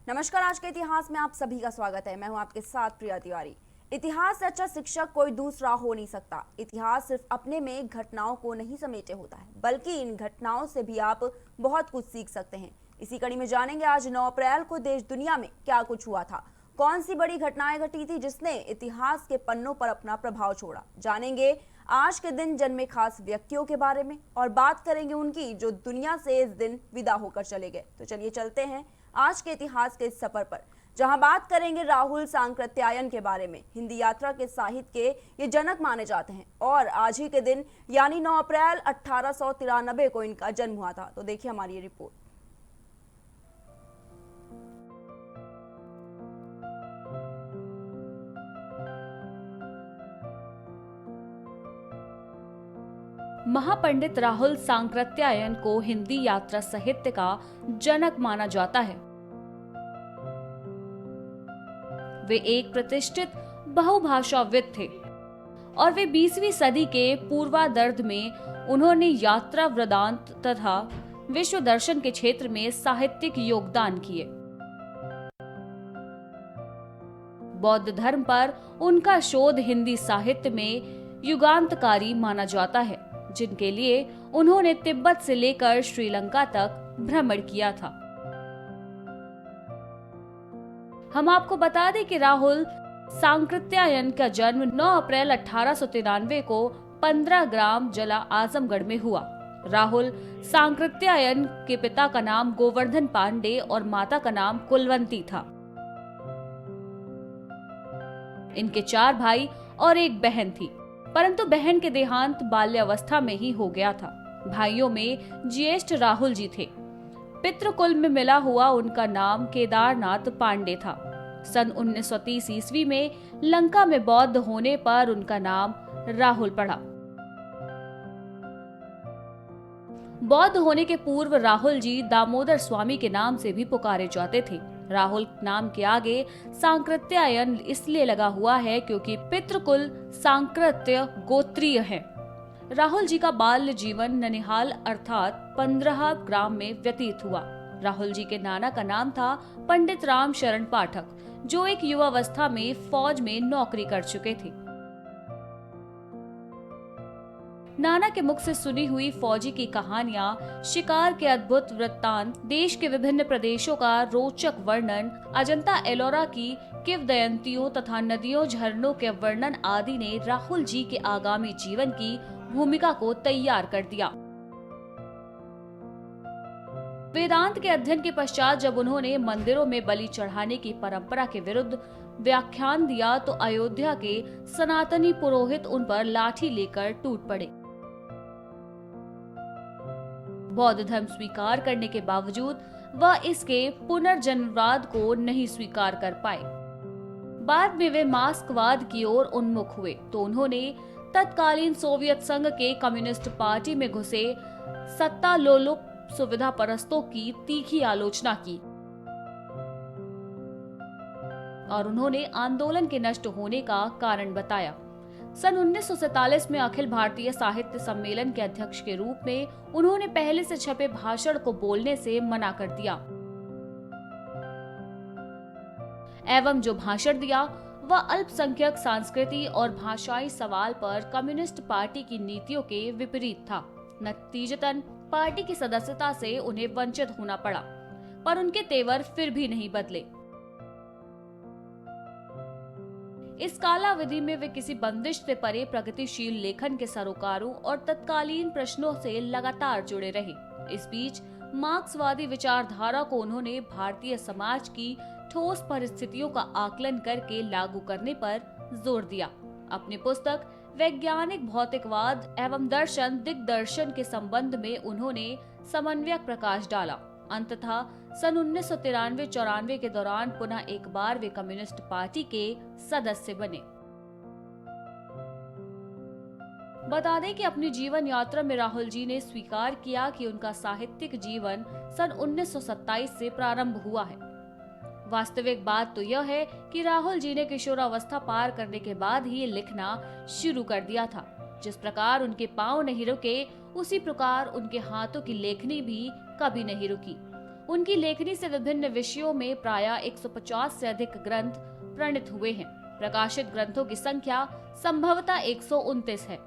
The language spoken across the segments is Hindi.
नमस्कार। आज के इतिहास में आप सभी का स्वागत है। मैं हूं आपके साथ प्रिया तिवारी। इतिहास से अच्छा शिक्षक कोई दूसरा हो नहीं सकता। इतिहास सिर्फ अपने में घटनाओं को नहीं समेटे होता है, बल्कि इन घटनाओं से भी आप बहुत कुछ सीख सकते हैं। इसी कड़ी में जानेंगे आज 9 अप्रैल को देश दुनिया में क्या कुछ हुआ था, कौन सी बड़ी घटनाएं घटी थी जिसने इतिहास के पन्नों पर अपना प्रभाव छोड़ा। जानेंगे आज के दिन जन्मे खास व्यक्तियों के बारे में और बात करेंगे उनकी जो दुनिया से इस दिन विदा होकर चले गए। तो चलिए चलते हैं आज के इतिहास के इस सफर पर, जहां बात करेंगे राहुल सांकृत्यायन के बारे में। हिंदी यात्रा के साहित्य के ये जनक माने जाते हैं और आज ही के दिन यानी 9 अप्रैल 1893 को इनका जन्म हुआ था। तो देखिए हमारी ये रिपोर्ट। महापंडित राहुल सांकृत्यायन को हिंदी यात्रा साहित्य का जनक माना जाता है। वे एक प्रतिष्ठित बहुभाषाविद थे और वे 20वीं सदी के पूर्वार्ध में उन्होंने यात्रा वृत्तांत तथा विश्व दर्शन के क्षेत्र में साहित्यिक योगदान किए। बौद्ध धर्म पर उनका शोध हिंदी साहित्य में युगांतकारी माना जाता है, जिनके लिए उन्होंने तिब्बत से लेकर श्रीलंका तक भ्रमण किया था। हम आपको बता दें कि राहुल सांकृत्यायन का जन्म 9 अप्रैल 1893 को 15 ग्राम जला आजमगढ़ में हुआ। राहुल सांकृत्यायन के पिता का नाम गोवर्धन पांडे और माता का नाम कुलवंती था। इनके 4 भाई और एक बहन थी, परंतु बहन के देहांत बाल्यावस्था में ही हो गया था। भाइयों में ज्येष्ठ राहुल जी थे। पितृकुल में मिला हुआ उनका नाम केदारनाथ पांडे था। सन 1930 ईस्वी में लंका में बौद्ध होने पर उनका नाम राहुल पड़ा। बौद्ध होने के पूर्व राहुल जी दामोदर स्वामी के नाम से भी पुकारे जाते थे। राहुल नाम के आगे सांकृत्यायन इसलिए लगा हुआ है क्योंकि पितृकुल सांकृत्य गोत्रीय है। राहुल जी का बाल्य जीवन ननिहाल अर्थात 15 ग्राम में व्यतीत हुआ। राहुल जी के नाना का नाम था पंडित राम शरण पाठक, जो एक युवावस्था में फौज में नौकरी कर चुके थे। नाना के मुख से सुनी हुई फौजी की कहानियां, शिकार के अद्भुत वृत्तांत, देश के विभिन्न प्रदेशों का रोचक वर्णन, अजंता एलोरा की किंवदंतियों तथा नदियों झरनों के वर्णन आदि ने राहुल जी के आगामी जीवन की भूमिका को तैयार कर दिया। वेदांत के अध्ययन के पश्चात जब उन्होंने मंदिरों में बलि चढ़ाने की परंपरा के विरुद्ध व्याख्यान दिया तो अयोध्या के सनातनी पुरोहित उन पर लाठी लेकर टूट पड़े। बौद्ध धर्म स्वीकार करने के बावजूद वह इसके पुनर्जन्मवाद को नहीं स्वीकार कर पाए। बाद में वे मार्क्सवाद की ओर उन्मुख हुए तो उन्होंने तत्कालीन सोवियत संघ के कम्युनिस्ट पार्टी में घुसे सत्ता लोलुप सुविधा परस्तों की तीखी आलोचना की और उन्होंने आंदोलन के नष्ट होने का कारण बताया। सन 1947 में अखिल भारतीय साहित्य सम्मेलन के अध्यक्ष के रूप में उन्होंने पहले से छपे भाषण को बोलने से मना कर दिया एवं जो भाषण दिया वह अल्पसंख्यक संस्कृति और भाषाई सवाल पर कम्युनिस्ट पार्टी की नीतियों के विपरीत था। नतीजतन पार्टी की सदस्यता से उन्हें वंचित होना पड़ा, पर उनके तेवर फिर भी नहीं बदले। इस कालावधि में वे किसी बंदिश से परे प्रगतिशील लेखन के सरोकारों और तत्कालीन प्रश्नों से लगातार जुड़े रहे। इस बीच मार्क्सवादी विचारधारा को उन्होंने भारतीय समाज की ठोस परिस्थितियों का आकलन करके लागू करने पर जोर दिया। अपनी पुस्तक वैज्ञानिक भौतिकवाद एवं दर्शन दिग्दर्शन के संबंध में उन्होंने समन्वयक प्रकाश डाला। अंततः सन 1993-94 के दौरान पुनः एक बार वे कम्युनिस्ट पार्टी के सदस्य बने। बता दें कि अपनी जीवन यात्रा में राहुल जी ने स्वीकार किया कि उनका साहित्यिक जीवन सन 1927 से प्रारंभ हुआ है। वास्तविक बात तो यह है कि राहुल जी ने किशोरावस्था पार करने के बाद ही लिखना शुरू कर दिया था। जिस प्रकार उनके पांव नहीं रुके, उसी प्रकार उनके हाथों की लेखनी भी कभी नहीं रुकी। उनकी लेखनी से विभिन्न विषयों में प्रायः 150 से अधिक ग्रंथ प्रणीत हुए हैं। प्रकाशित ग्रंथों की संख्या संभवतः 129 है।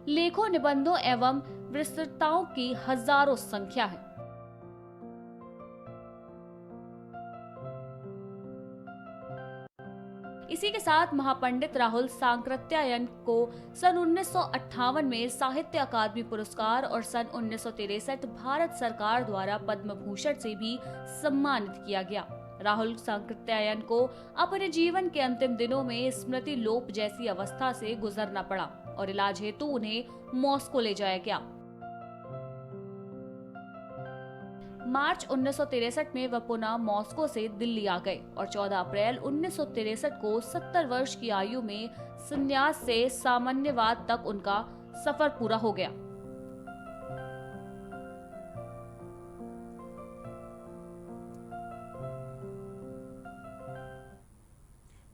लेखों, निबंधों एवं विस्तृतताओं की हजारों संख्या है। इसी के साथ महापंडित राहुल सांकृत्यायन को सन 1958 में साहित्य अकादमी पुरस्कार और सन 1963 भारत सरकार द्वारा पद्म भूषण से भी सम्मानित किया गया। राहुल सांकृत्यायन को अपने जीवन के अंतिम दिनों में स्मृति लोप जैसी अवस्था से गुजरना पड़ा और इलाज हेतु उन्हें मॉस्को ले जाया गया। मार्च 1963 में वह पुनः मॉस्को से दिल्ली आ गए और 14 अप्रैल 1963 को 70 वर्ष की आयु में संन्यास से सामान्यवाद तक उनका सफर पूरा हो गया।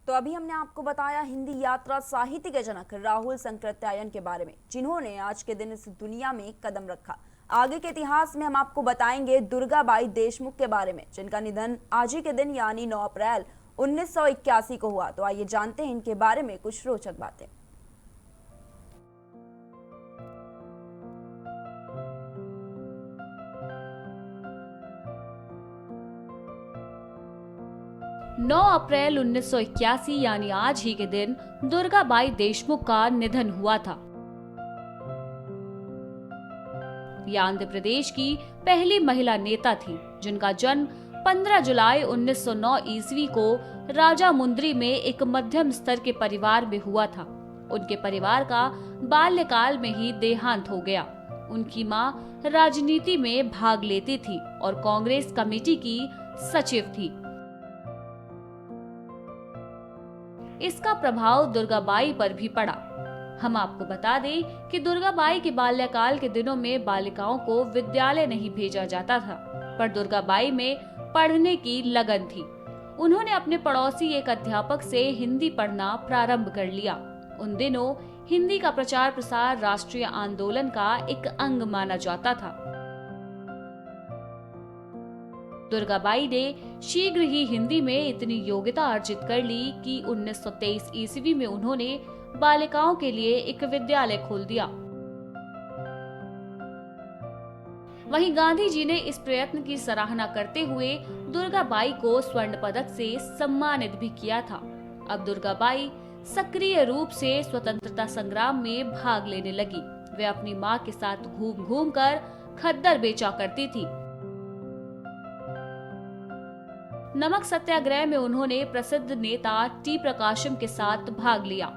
तो अभी हमने आपको बताया हिंदी यात्रा साहित्य के जनक राहुल सांकृत्यायन के बारे में, जिन्होंने आज के दिन इस दुनिया में कदम रखा। आगे के इतिहास में हम आपको बताएंगे दुर्गाबाई देशमुख के बारे में, जिनका निधन आज ही के दिन यानी 9 अप्रैल 1981 को हुआ। तो आइए जानते हैं इनके बारे में कुछ रोचक बातें। नौ अप्रैल 1981 यानी आज ही के दिन दुर्गाबाई देशमुख का निधन हुआ था। ये आंध्र प्रदेश की पहली महिला नेता थी, जिनका जन्म 15 जुलाई 1909 ईस्वी को राजामुंद्री में एक मध्यम स्तर के परिवार में हुआ था। उनके परिवार का बाल्यकाल में ही देहांत हो गया। उनकी मां राजनीति में भाग लेती थी और कांग्रेस कमेटी की सचिव थी। इसका प्रभाव दुर्गाबाई पर भी पड़ा। हम आपको बता दें कि दुर्गाबाई के बाल्यकाल के दिनों में बालिकाओं को विद्यालय नहीं भेजा जाता था, पर दुर्गाबाई में पढ़ने की लगन थी। उन्होंने अपने पड़ोसी एक अध्यापक से हिंदी पढ़ना प्रारंभ कर लिया। उन दिनों हिंदी का प्रचार प्रसार राष्ट्रीय आंदोलन का एक अंग माना जाता था। दुर्गाबाई ने शीघ्र ही हिंदी में इतनी योग्यता अर्जित कर ली कि 1923 ईस्वी में उन्होंने बालिकाओं के लिए एक विद्यालय खोल दिया। वहीं गांधी जी ने इस प्रयत्न की सराहना करते हुए दुर्गाबाई को स्वर्ण पदक से सम्मानित भी किया था। अब दुर्गाबाई सक्रिय रूप से स्वतंत्रता संग्राम में भाग लेने लगी। वे अपनी मां के साथ घूम घूम कर खद्दर बेचा करती थी। नमक सत्याग्रह में उन्होंने प्रसिद्ध नेता टी प्रकाशम के साथ भाग लिया।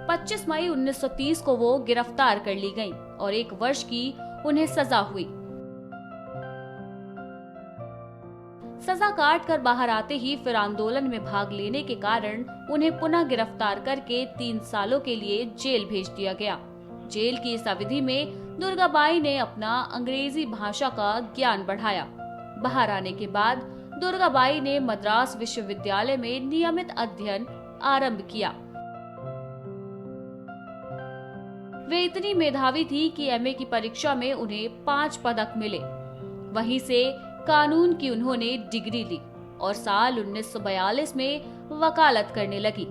25 मई 1930 को वो गिरफ्तार कर ली गईं और 1 वर्ष की उन्हें सजा हुई। सजा काट कर बाहर आते ही फिर आंदोलन में भाग लेने के कारण उन्हें पुनः गिरफ्तार करके 3 सालों के लिए जेल भेज दिया गया। जेल की इस अवधि में दुर्गाबाई ने अपना अंग्रेजी भाषा का ज्ञान बढ़ाया। बाहर आने के बाद दुर्गाबाई ने मद्रास विश्वविद्यालय में नियमित अध्ययन आरंभ किया। वे इतनी मेधावी थी कि एमए की परीक्षा में उन्हें 5 पदक मिले। वहीं से कानून की उन्होंने डिग्री ली और साल 1942 में वकालत करने लगी।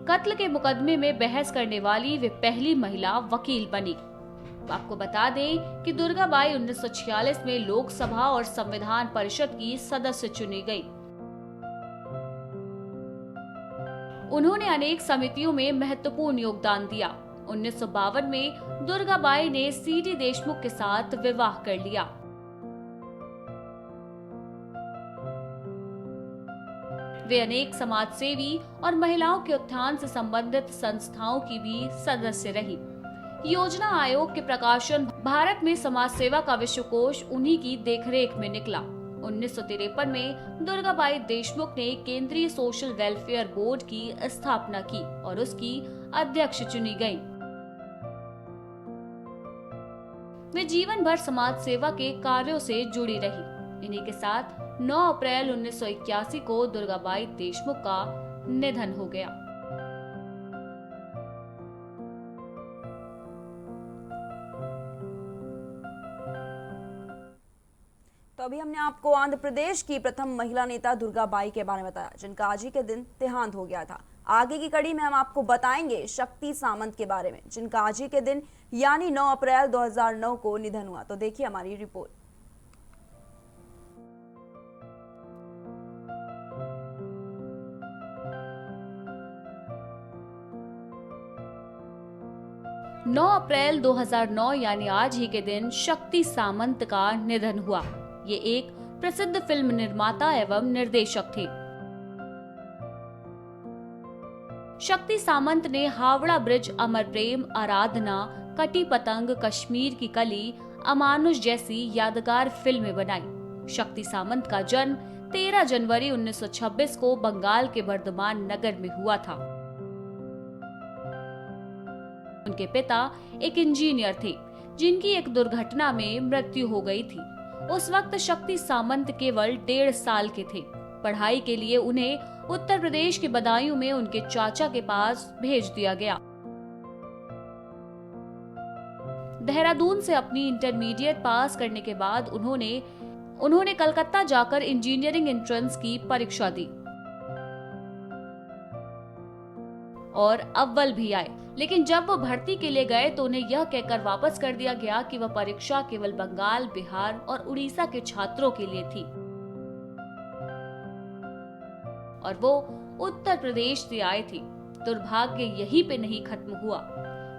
कत्ल के मुकदमे में बहस करने वाली वे पहली महिला वकील बनी। आपको बता दें कि दुर्गाबाई 1946 में लोकसभा और संविधान परिषद की सदस्य चुनी गई। उन्होंने अनेक समितियों में महत्वपूर्ण योगदान दिया। 1952 में दुर्गाबाई ने सीडी देशमुख के साथ विवाह कर लिया। वे अनेक समाजसेवी और महिलाओं के उत्थान से संबंधित संस्थाओं की भी सदस्य रही। योजना आयोग के प्रकाशन भारत में समाज सेवा का विश्वकोश उन्हीं की देखरेख में निकला। 1953 में दुर्गाबाई देशमुख ने केंद्रीय सोशल वेलफेयर बोर्ड की स्थापना की और उसकी अध्यक्ष चुनी गईं। वे जीवन भर समाज सेवा के कार्यों से जुड़ी रही। इन्हीं के साथ 9 अप्रैल 1981 को दुर्गाबाई देशमुख का निधन हो गया। तो अभी हमने आपको आंध्र प्रदेश की प्रथम महिला नेता दुर्गा बाई के बारे में बताया, जिनका आज ही के दिन देहांत हो गया था। आगे की कड़ी में हम आपको बताएंगे शक्ति सामंत के बारे में, जिनका आज ही के दिन यानी 9 अप्रैल 2009 को निधन हुआ। तो देखिए हमारी रिपोर्ट। नौ अप्रैल 2009 यानी आज ही के दिन शक्ति सामंत का निधन हुआ। ये एक प्रसिद्ध फिल्म निर्माता एवं निर्देशक थे। शक्ति सामंत ने हावड़ा ब्रिज, अमर प्रेम, आराधना, कटी पतंग, कश्मीर की कली, अमानुष जैसी यादगार फिल्में बनाई। शक्ति सामंत का जन्म 13 जनवरी 1926 को बंगाल के बर्धमान नगर में हुआ था। उनके पिता एक इंजीनियर थे, जिनकी एक दुर्घटना में मृत्यु हो गई थी। उस वक्त शक्ति सामंत केवल 1.5 साल के थे। पढ़ाई के लिए उन्हें उत्तर प्रदेश के बदायूं में उनके चाचा के पास भेज दिया गया। देहरादून से अपनी इंटरमीडिएट पास करने के बाद उन्होंने कलकत्ता जाकर इंजीनियरिंग एंट्रेंस की परीक्षा दी और अव्वल भी आए। लेकिन जब वो भर्ती के लिए गए तो उन्हें यह कहकर वापस कर दिया गया कि वह परीक्षा केवल बंगाल, बिहार और उड़ीसा के छात्रों के लिए थी और वो उत्तर प्रदेश से आए थे। दुर्भाग्य यहीं पे नहीं खत्म हुआ।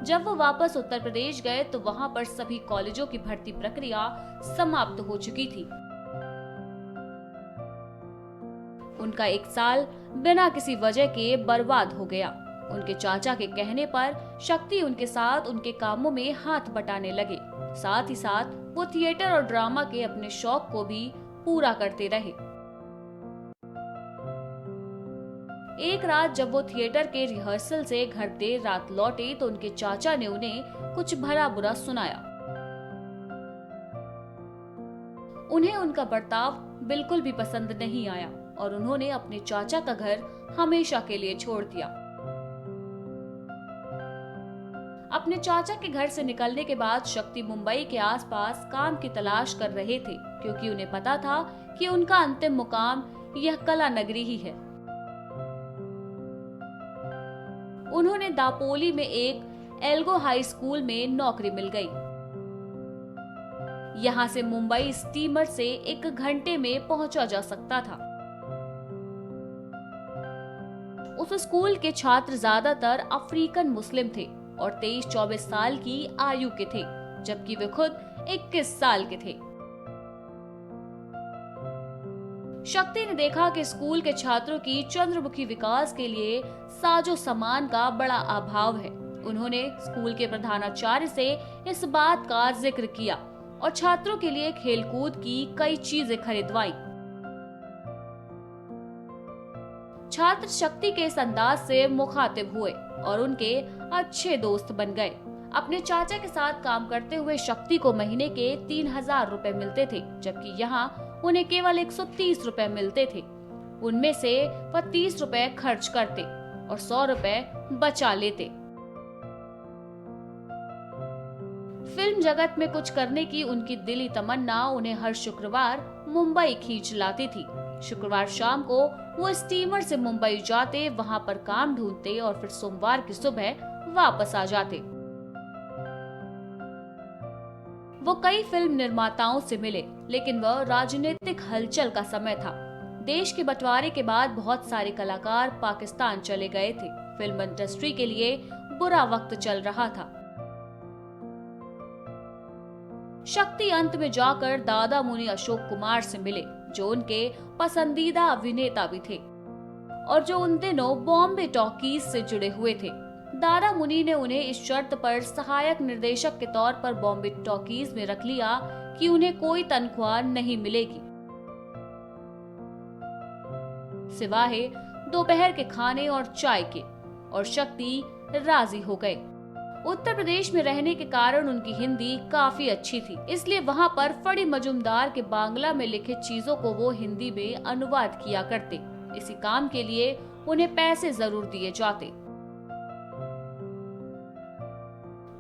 जब वो वापस उत्तर प्रदेश गए तो वहां पर सभी कॉलेजों की भर्ती प्रक्रिया समाप्त हो चुकी थी। उनका 1 साल बिना किसी वजह के बर्बाद हो गया। उनके चाचा के कहने पर शक्ति उनके साथ उनके कामों में हाथ बटाने लगे। साथ ही साथ वो थिएटर और ड्रामा के अपने शौक को भी पूरा करते रहे। एक रात जब वो थिएटर के रिहर्सल से घर देर रात लौटे तो उनके चाचा ने उन्हें कुछ भला बुरा सुनाया। उन्हें उनका बर्ताव बिल्कुल भी पसंद नहीं आया और उन्होंने अपने चाचा का घर हमेशा के लिए छोड़ दिया। अपने चाचा के घर से निकलने के बाद शक्ति मुंबई के आसपास काम की तलाश कर रहे थे, क्योंकि उन्हें पता था कि उनका अंतिम मुकाम यह कला नगरी ही है। उन्होंने दापोली में एक एल्गो हाई स्कूल में नौकरी मिल गई। यहां से मुंबई स्टीमर से 1 घंटे में पहुंचा जा सकता था। उस स्कूल के छात्र ज्यादातर अफ्रीकन मुस्लिम थे और 23-24 साल की आयु के थे, जबकि वे खुद 21 साल के थे। शक्ति ने देखा कि स्कूल के छात्रों की चंद्रमुखी विकास के लिए साजो सामान का बड़ा अभाव है। उन्होंने स्कूल के प्रधानाचार्य से इस बात का जिक्र किया और छात्रों के लिए खेलकूद की कई चीजें खरीदवाई। छात्र शक्ति के इस अंदाज से मुखातिब हुए और उनके अच्छे दोस्त बन गए। अपने चाचा के साथ काम करते हुए शक्ति को महीने के 3000 रुपए मिलते थे, जबकि यहाँ उन्हें केवल 130 रुपए मिलते थे। उनमें से वह 30 रुपए खर्च करते और 100 रुपए बचा लेते। फिल्म जगत में कुछ करने की उनकी दिली तमन्ना उन्हें हर शुक्रवार मुंबई खींच लाती थी। शुक्रवार शाम को वो स्टीमर से मुंबई जाते, वहां पर काम ढूंढते और फिर सोमवार की सुबह वापस आ जाते। वो कई फिल्म निर्माताओं से मिले, लेकिन वह राजनीतिक हलचल का समय था। देश के बंटवारे के बाद बहुत सारे कलाकार पाकिस्तान चले गए थे। फिल्म इंडस्ट्री के लिए बुरा वक्त चल रहा था। शक्ति अंत में जाकर दादा मुनि अशोक कुमार से मिले, जो उनके पसंदीदा अभिनेता भी थे और जो उन दिनों बॉम्बे टॉकीज से जुड़े हुए थे। दादा मुनि ने उन्हें इस शर्त पर सहायक निर्देशक के तौर पर बॉम्बे टॉकीज में रख लिया कि उन्हें कोई तनख्वाह नहीं मिलेगी, सिवाय दोपहर के खाने और चाय के, और शक्ति राजी हो गए। उत्तर प्रदेश में रहने के कारण उनकी हिंदी काफी अच्छी थी, इसलिए वहां पर फड़ी मजुमदार के बांग्ला में लिखित चीजों को वो हिंदी में अनुवाद किया करते। इसी काम के लिए उन्हें पैसे जरूर दिए जाते।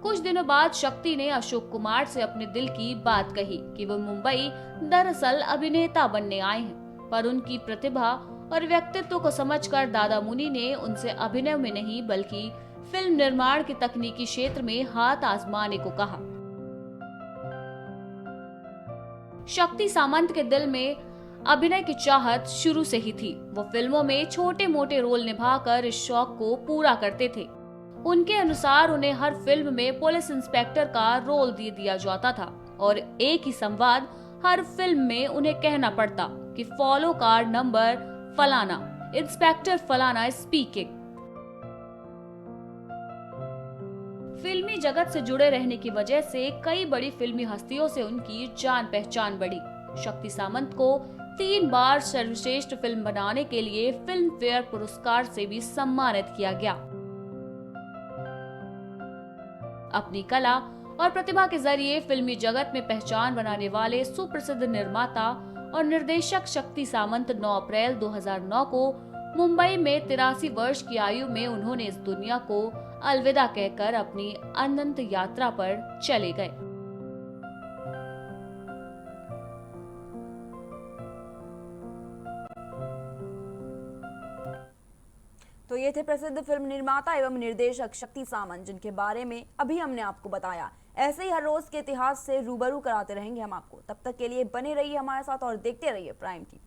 कुछ दिनों बाद शक्ति ने अशोक कुमार से अपने दिल की बात कही कि वो मुंबई दरअसल अभिनेता बनने आए हैं, पर उनकी प्रतिभा और व्यक्तित्व को समझकर दादा मुनि ने उनसे अभिनय में नहीं बल्कि फिल्म निर्माण के तकनीकी क्षेत्र में हाथ आजमाने को कहा। शक्ति सामंत के दिल में अभिनय की चाहत शुरू से ही थी। वो फिल्मों में छोटे मोटे रोल निभाकर इस शौक को पूरा करते थे। उनके अनुसार उन्हें हर फिल्म में पुलिस इंस्पेक्टर का रोल दे दिया जाता था और एक ही संवाद हर फिल्म में उन्हें कहना पड़ता कि फॉलो कार नंबर फलाना, इंस्पेक्टर फलाना स्पीकिंग। फिल्मी जगत से जुड़े रहने की वजह से कई बड़ी फिल्मी हस्तियों से उनकी जान पहचान बढ़ी। शक्ति सामंत को 3 बार सर्वश्रेष्ठ फिल्म बनाने के लिए फिल्म फेयर पुरस्कार से भी सम्मानित किया गया। अपनी कला और प्रतिभा के जरिए फिल्मी जगत में पहचान बनाने वाले सुप्रसिद्ध निर्माता और निर्देशक शक्ति सामंत 9 अप्रैल 2009 को मुंबई में 83 वर्ष की आयु में उन्होंने इस दुनिया को अलविदा कहकर अपनी अनंत यात्रा पर चले गए। तो ये थे प्रसिद्ध फिल्म निर्माता एवं निर्देशक शक्ति सामंत, जिनके बारे में अभी हमने आपको बताया। ऐसे ही हर रोज के इतिहास से रूबरू कराते रहेंगे हम आपको। तब तक के लिए बने रहिए हमारे साथ और देखते रहिए प्राइम टीवी।